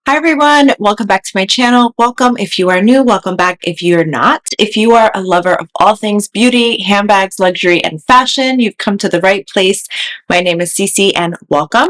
Hi everyone, welcome back to my channel. Welcome if you are new, welcome back if you're not. If you are a lover of all things beauty, handbags, luxury, and fashion, you've come to the right place. My name is Cece and welcome.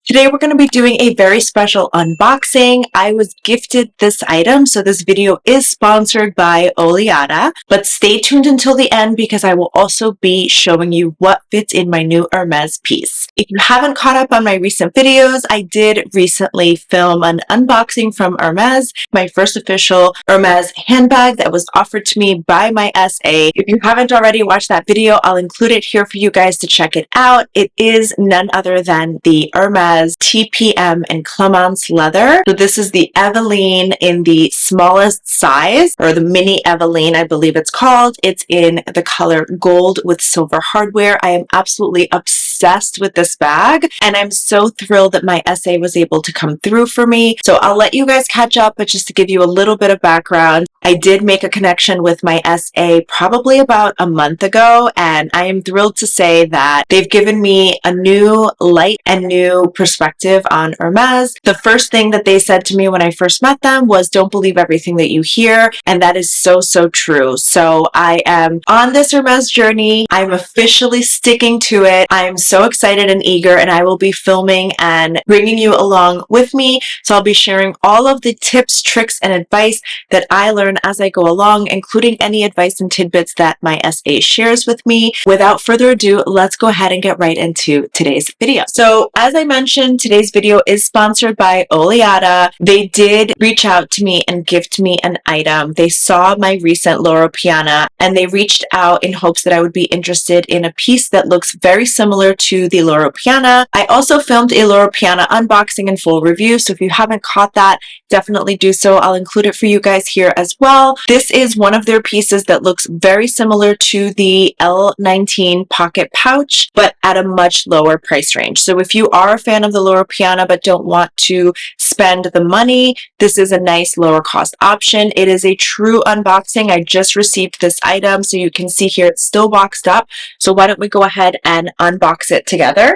Today we're going to be doing a very special unboxing. I was gifted this item, so this video is sponsored by Oleada, but stay tuned until the end because I will also be showing you what fits in my new Hermes piece. If you haven't caught up on my recent videos, I did recently film an unboxing from Hermes, my first official Hermes handbag that was offered to me by my SA. If you haven't already watched that video, I'll include it here for you guys to check it out. It is none other than the Hermes TPM and Clemence leather. So this is the Evelyne in the smallest size, or the mini Evelyne, I believe it's called. It's in the color gold with silver hardware. I am absolutely obsessed with this bag, and I'm so thrilled that my SA was able to come through for me. So I'll let you guys catch up, but just to give you a little bit of background, I did make a connection with my SA probably about a month ago, and I am thrilled to say that they've given me a new light and new perspective on Hermes. The first thing that they said to me when I first met them was, don't believe everything that you hear, and that is so true. So I am on this Hermes journey. I'm officially sticking to it. I am so excited and eager, and I will be filming and bringing you along with me. So I'll be sharing all of the tips, tricks, and advice that I learn as I go along, including any advice and tidbits that my SA shares with me. Without further ado, let's go ahead and get right into today's video. So as I mentioned, today's video is sponsored by Oleada. They did reach out to me and gift me an item. They saw my recent Loro Piana and they reached out in hopes that I would be interested in a piece that looks very similar to the Loro Piana. I also filmed a Loro Piana unboxing and full review, so if you haven't caught that, definitely do so. I'll include it for you guys here as well. This is one of their pieces that looks very similar to the L19 pocket pouch, but at a much lower price range. So if you are a fan of the Loro Piana but don't want to spend the money, this is a nice lower cost option. It is a true unboxing. I just received this item, so you can see here it's still boxed up. So why don't we go ahead and unbox it together?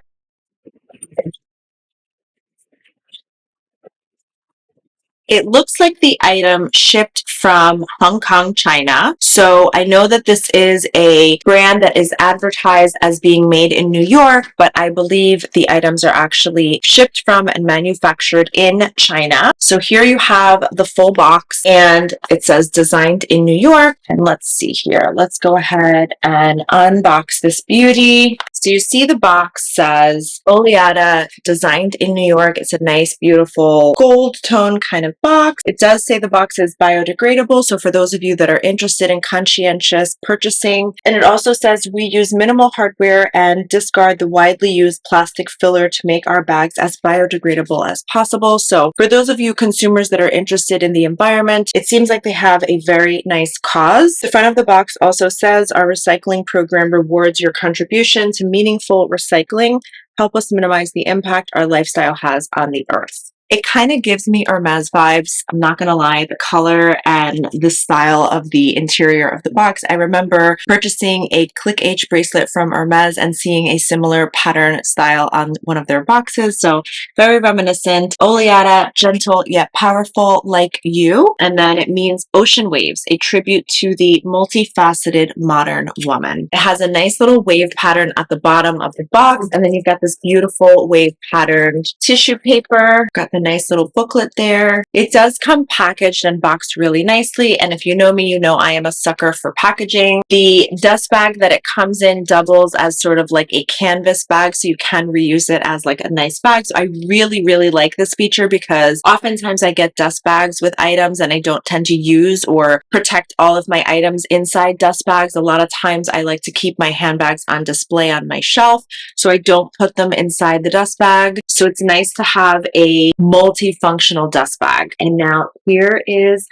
It looks like the item shipped from Hong Kong, China. So I know that this is a brand that is advertised as being made in New York, but I believe the items are actually shipped from and manufactured in China. So here you have the full box and it says designed in New York. And let's see here. Let's go ahead and unbox this beauty. So you see the box says Oleada, designed in New York. It's a nice, beautiful gold tone kind of box. It does say the box is biodegradable, so for those of you that are interested in conscientious purchasing. And it also says we use minimal hardware and discard the widely used plastic filler to make our bags as biodegradable as possible. So for those of you consumers that are interested in the environment, it seems like they have a very nice cause. The front of the box also says our recycling program rewards your contribution to meaningful recycling. Help us minimize the impact our lifestyle has on the earth. It kind of gives me Hermes vibes. I'm not going to lie, the color and the style of the interior of the box. I remember purchasing a Click H bracelet from Hermes and seeing a similar pattern style on one of their boxes. So very reminiscent. Oleada, gentle yet powerful like you. And then it means ocean waves, a tribute to the multifaceted modern woman. It has a nice little wave pattern at the bottom of the box. And then you've got this beautiful wave patterned tissue paper. Got the nice little booklet there. It does come packaged and boxed really nicely, and if you know me, you know I am a sucker for packaging. The dust bag that it comes in doubles as sort of like a canvas bag, so you can reuse it as like a nice bag. So I really like this feature because oftentimes I get dust bags with items and I don't tend to use or protect all of my items inside dust bags. A lot of times I like to keep my handbags on display on my shelf, so I don't put them inside the dust bag. So it's nice to have a multifunctional dust bag. And now here is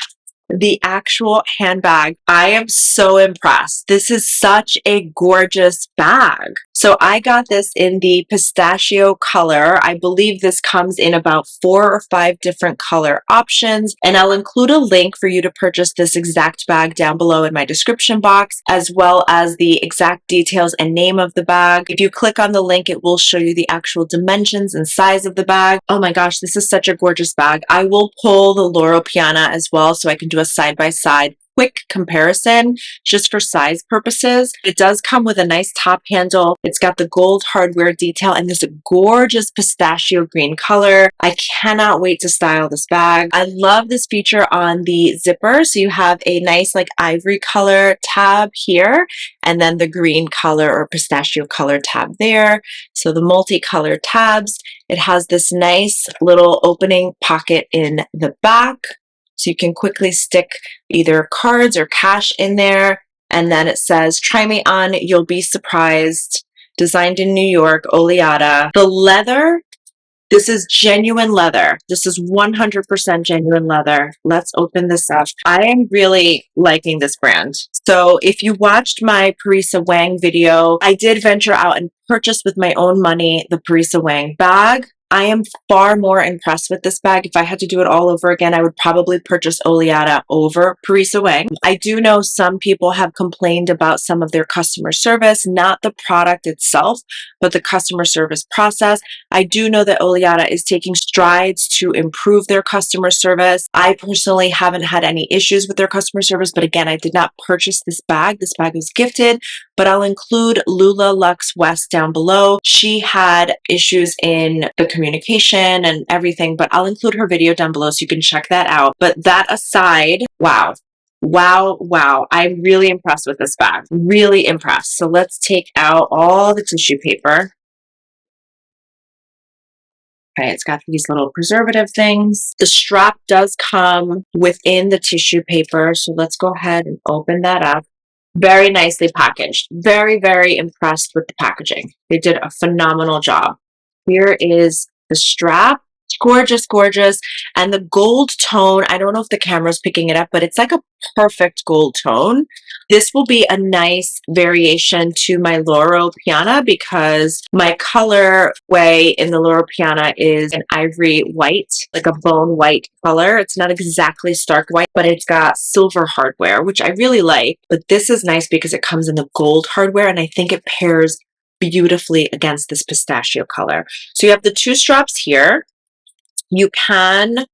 The actual handbag, I am so impressed. This is such a gorgeous bag. So I got this in the pistachio color. I believe this comes in about 4 or 5 different color options, and I'll include a link for you to purchase this exact bag down below in my description box, as well as the exact details and name of the bag. If you click on the link, it will show you the actual dimensions and size of the bag. Oh my gosh, this is such a gorgeous bag. I will pull the Loro Piana as well so I can do a side-by-side quick comparison just for size purposes. It does come with a nice top handle. It's got the gold hardware detail and this gorgeous pistachio green color. I cannot wait to style this bag. I love this feature on the zipper. So you have a nice like ivory color tab here and then the green color or pistachio color tab there. So the multicolored tabs. It has this nice little opening pocket in the back. So you can quickly stick either cards or cash in there. And then it says, try me on, you'll be surprised. Designed in New York, Oleada. The leather, this is genuine leather. This is 100% genuine leather. Let's open this up. I am really liking this brand. So if you watched my Parisa Wang video, I did venture out and purchase with my own money the Parisa Wang bag. I am far more impressed with this bag. If I had to do it all over again, I would probably purchase Oleada over Parisa Wang. I do know some people have complained about some of their customer service, not the product itself, but the customer service process. I do know that Oleada is taking strides to improve their customer service. I personally haven't had any issues with their customer service, but again, I did not purchase this bag. This bag was gifted, but I'll include Lula Lux West down below. She had issues in the communication and everything, but I'll include her video down below so you can check that out. But that aside, wow. Wow, wow. I'm really impressed with this bag. Really impressed. So let's take out all the tissue paper. Okay, it's got these little preservative things. The strap does come within the tissue paper. So let's go ahead and open that up. Very nicely packaged. Very, very impressed with the packaging. They did a phenomenal job. Here is the strap. Gorgeous, gorgeous. And the gold tone, I don't know if the camera's picking it up, but it's like a perfect gold tone. This will be a nice variation to my Loro Piana because my color way in the Loro Piana is an ivory white, like a bone white color. It's not exactly stark white, but it's got silver hardware, which I really like. But this is nice because it comes in the gold hardware, and I think it pairs beautifully against this pistachio color. So you have the two straps here. You can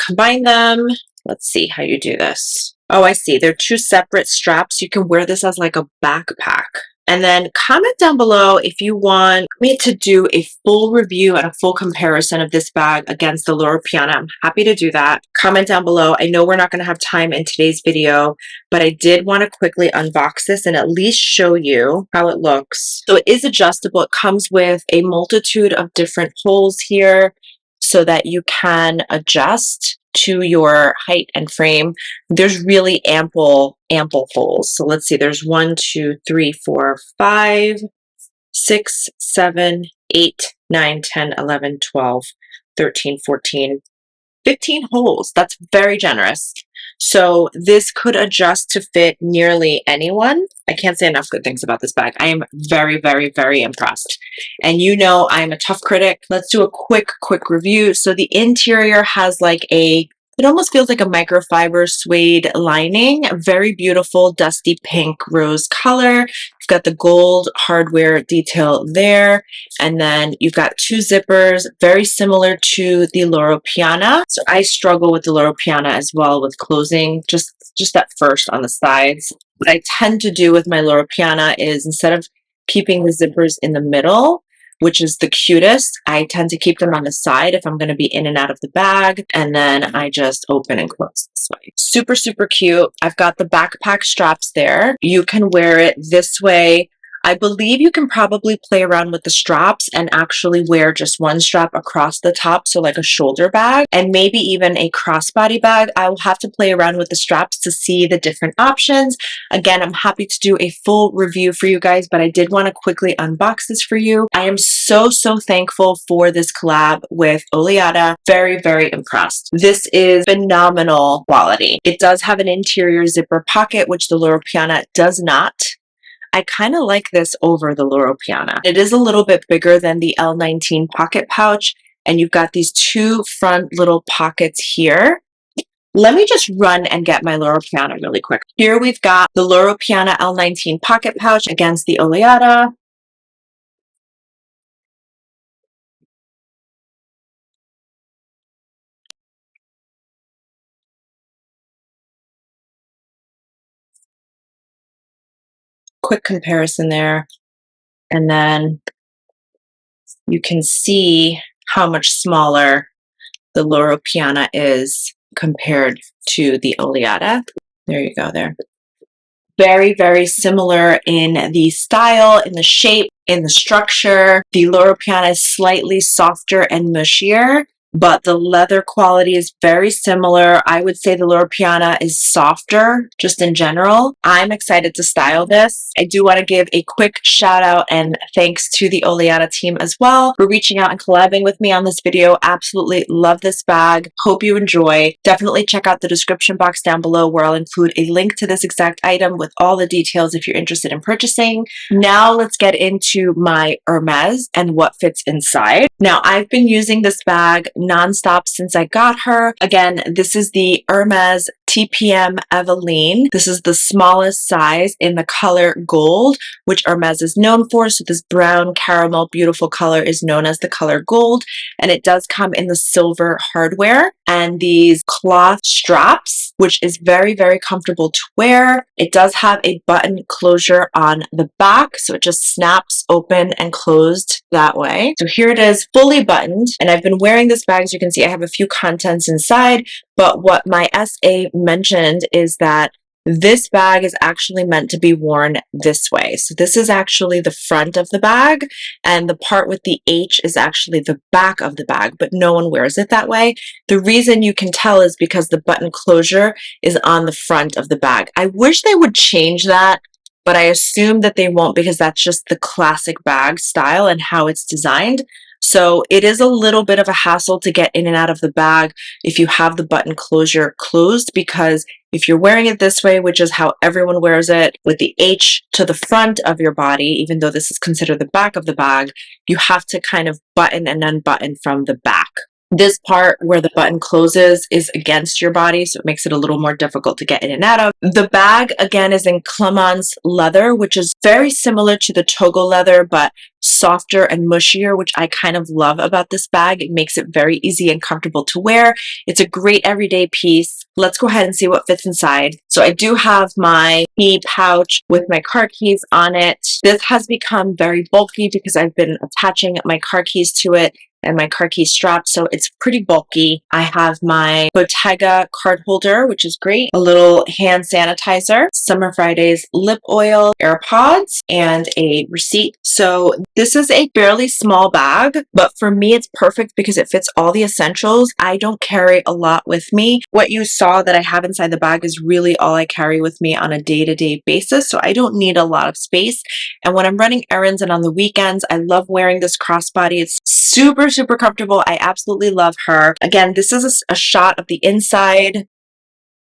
combine them. Let's see how you do this. Oh, I see. They're two separate straps. You can wear this as like a backpack. And then comment down below if you want me to do a full review and a full comparison of this bag against the Loro Piana. I'm happy to do that. Comment down below. I know we're not going to have time in today's video, but I did want to quickly unbox this and at least show you how it looks. So it is adjustable. It comes with a multitude of different holes here, so that you can adjust to your height and frame. There's really ample holes. So let's see, there's 1, 2, 3, 4, 5, 6, 7, 8, 9, 10, 11, 12, 13, 14, 15 holes. That's very generous. So this could adjust to fit nearly anyone. I can't say enough good things about this bag. I am very, very, very impressed. And you know I'm a tough critic. Let's do a quick review. So the interior has like it almost feels like a microfiber suede lining. Very beautiful dusty pink rose color. You've got the gold hardware detail there. And then you've got two zippers, very similar to the Loro Piana. So I struggle with the Loro Piana as well with closing just that first on the sides. What I tend to do with my Loro Piana is instead of keeping the zippers in the middle, which is the cutest, I tend to keep them on the side if I'm going to be in and out of the bag. And then I just open and close this way. Super, super cute. I've got the backpack straps there. You can wear it this way I believe you can probably play around with the straps and actually wear just one strap across the top, so like a shoulder bag, and maybe even a crossbody bag. I will have to play around with the straps to see the different options. Again, I'm happy to do a full review for you guys, but I did want to quickly unbox this for you. I am so thankful for this collab with Oleada. Very impressed. This is phenomenal quality. It does have an interior zipper pocket, which the Loro Piana does not. I kind of like this over the Loro Piana. It is a little bit bigger than the L19 pocket pouch, and you've got these two front little pockets here. Let me just run and get my Loro Piana really quick. Here we've got the Loro Piana L19 pocket pouch against the Oleada. Quick comparison there. And then you can see how much smaller the Loro Piana is compared to the Oleada. There you go there. Very similar in the style, in the shape, in the structure. The Loro Piana is slightly softer and mushier, but the leather quality is very similar. I would say the Loro Piana is softer just in general. I'm excited to style this. I do want to give a quick shout out and thanks to the Oleada team as well for reaching out and collabing with me on this video. Absolutely love this bag. Hope you enjoy. Definitely check out the description box down below where I'll include a link to this exact item with all the details if you're interested in purchasing. Now let's get into my Hermes and what fits inside. Now I've been using this bag nonstop since I got her. Again, this is the Hermes TPM Evelyne. This is the smallest size in the color gold, which Hermes is known for. So this brown caramel beautiful color is known as the color gold, and it does come in the silver hardware and these cloth straps, which is very comfortable to wear. It does have a button closure on the back, so it just snaps open and closed that way. So here it is fully buttoned, and I've been wearing this bag. As you can see, I have a few contents inside, but what my SA mentioned is that this bag is actually meant to be worn this way. So this is actually the front of the bag, and the part with the H is actually the back of the bag, but no one wears it that way. The reason you can tell is because the button closure is on the front of the bag. I wish they would change that, but I assume that they won't because that's just the classic bag style and how it's designed. So it is a little bit of a hassle to get in and out of the bag if you have the button closure closed, because if you're wearing it this way, which is how everyone wears it, with the H to the front of your body, even though this is considered the back of the bag, you have to kind of button and unbutton from the back. This part where the button closes is against your body, so it makes it a little more difficult to get in and out of. The bag, again, is in Clemence leather, which is very similar to the Togo leather, but softer and mushier, which I kind of love about this bag. It makes it very easy and comfortable to wear. It's a great everyday piece. Let's go ahead and see what fits inside. So I do have my key pouch with my car keys on it. This has become very bulky because I've been attaching my car keys to it and my car key strap, so it's pretty bulky. I have my Bottega card holder, which is great, a little hand sanitizer, Summer Fridays lip oil, AirPods, and a receipt. So this is a fairly small bag, but for me it's perfect because it fits all the essentials. I don't carry a lot with me. What you saw that I have inside the bag is really all I carry with me on a day-to-day basis, so I don't need a lot of space. And when I'm running errands and on the weekends, I love wearing this crossbody. It's super comfortable. I absolutely love her. Again, this is a shot of the inside.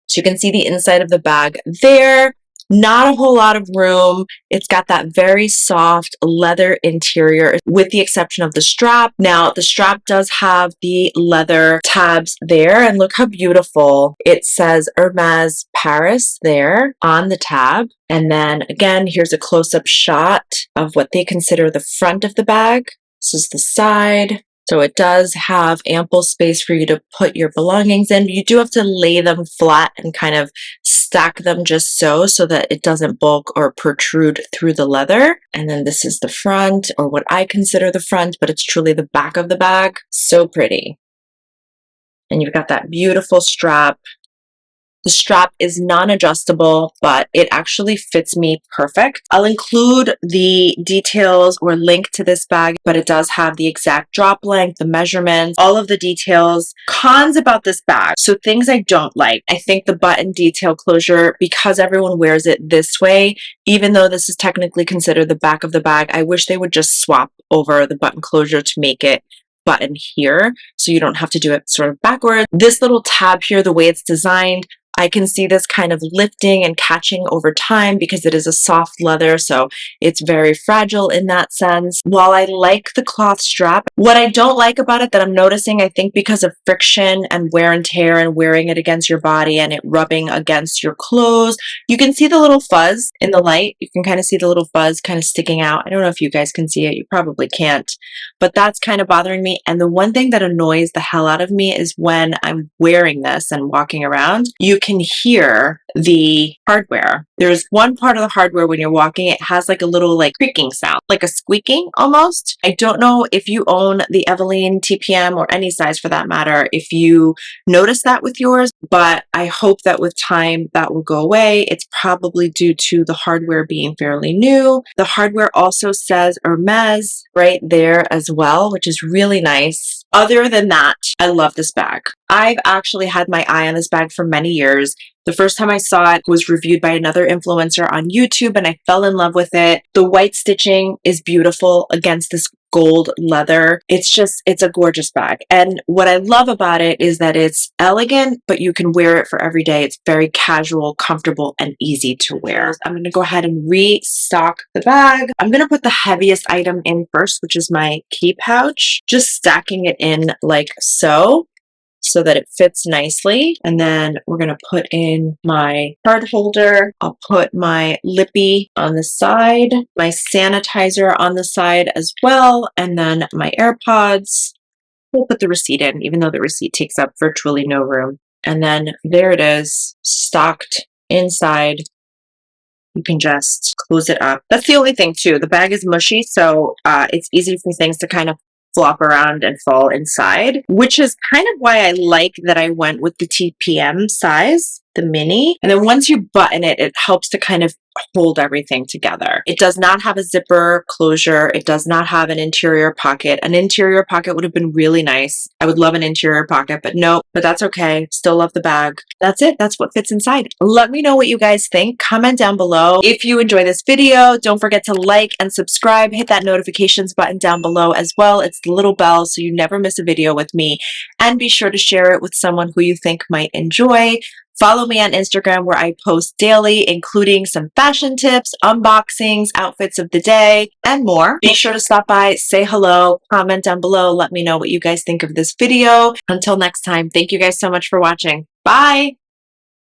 So you can see the inside of the bag there. Not a whole lot of room. It's got that very soft leather interior with the exception of the strap. Now, the strap does have the leather tabs there, and look how beautiful. It says Hermes Paris there on the tab. And then again, here's a close-up shot of what they consider the front of the bag. This is the side. So it does have ample space for you to put your belongings in. You do have to lay them flat and kind of stack them just so that it doesn't bulk or protrude through the leather. And then this is the front, or what I consider the front, but it's truly the back of the bag. So pretty. And you've got that beautiful strap The strap is non-adjustable, but it actually fits me perfect. I'll include the details or link to this bag, but it does have the exact drop length, the measurements, all of the details. Cons about this bag. So things I don't like. I think the button detail closure, because everyone wears it this way, even though this is technically considered the back of the bag, I wish they would just swap over the button closure to make it button here so you don't have to do it sort of backwards. This little tab here, the way it's designed, I can see this kind of lifting and catching over time because it is a soft leather, so it's very fragile in that sense. While I like the cloth strap, what I don't like about it that I'm noticing, I think because of friction and wear and tear and wearing it against your body and it rubbing against your clothes, you can see the little fuzz in the light. You can kind of see the little fuzz kind of sticking out. I don't know if you guys can see it. You probably can't, but that's kind of bothering me. And the one thing that annoys the hell out of me is when I'm wearing this and walking around, you can hear the hardware. There's one part of the hardware when you're walking, it has like a little like creaking sound, like a squeaking almost. I don't know if you own the Evelyne TPM or any size for that matter, if you notice that with yours, but I hope that with time that will go away. It's probably due to the hardware being fairly new. The hardware also says Hermes right there as well, which is really nice. Other than that, I love this bag. I've actually had my eye on this bag for many years. The first time I saw it was reviewed by another influencer on YouTube and I fell in love with it. The white stitching is beautiful against this gold leather. It's a gorgeous bag. And what I love about it is that it's elegant, but you can wear it for every day. It's very casual, comfortable, and easy to wear. I'm going to go ahead and restock the bag. I'm going to put the heaviest item in first, which is my key pouch, just stacking it in like so that it fits nicely. And then we're going to put in my card holder. I'll put my lippy on the side, my sanitizer on the side as well, and then my AirPods. We'll put the receipt in, even though the receipt takes up virtually no room. And then there it is, stocked inside. You can just close it up. That's the only thing too. The bag is mushy, so it's easy for things to kind of flop around and fall inside, which is kind of why I like that I went with the TPM size, the mini. And then once you button it, it helps to kind of hold everything together. It does not have a zipper closure. It does not have an interior pocket. An interior pocket would have been really nice. I would love an interior pocket, but no, but that's okay. Still love the bag. That's it. That's what fits inside. Let me know what you guys think. Comment down below. If you enjoy this video, don't forget to like and subscribe. Hit that notifications button down below as well. It's the little bell so you never miss a video with me. And be sure to share it with someone who you think might enjoy. Follow me on Instagram where I post daily, including some fashion tips, unboxings, outfits of the day, and more. Be sure to stop by, say hello, comment down below, let me know what you guys think of this video. Until next time, thank you guys so much for watching. Bye!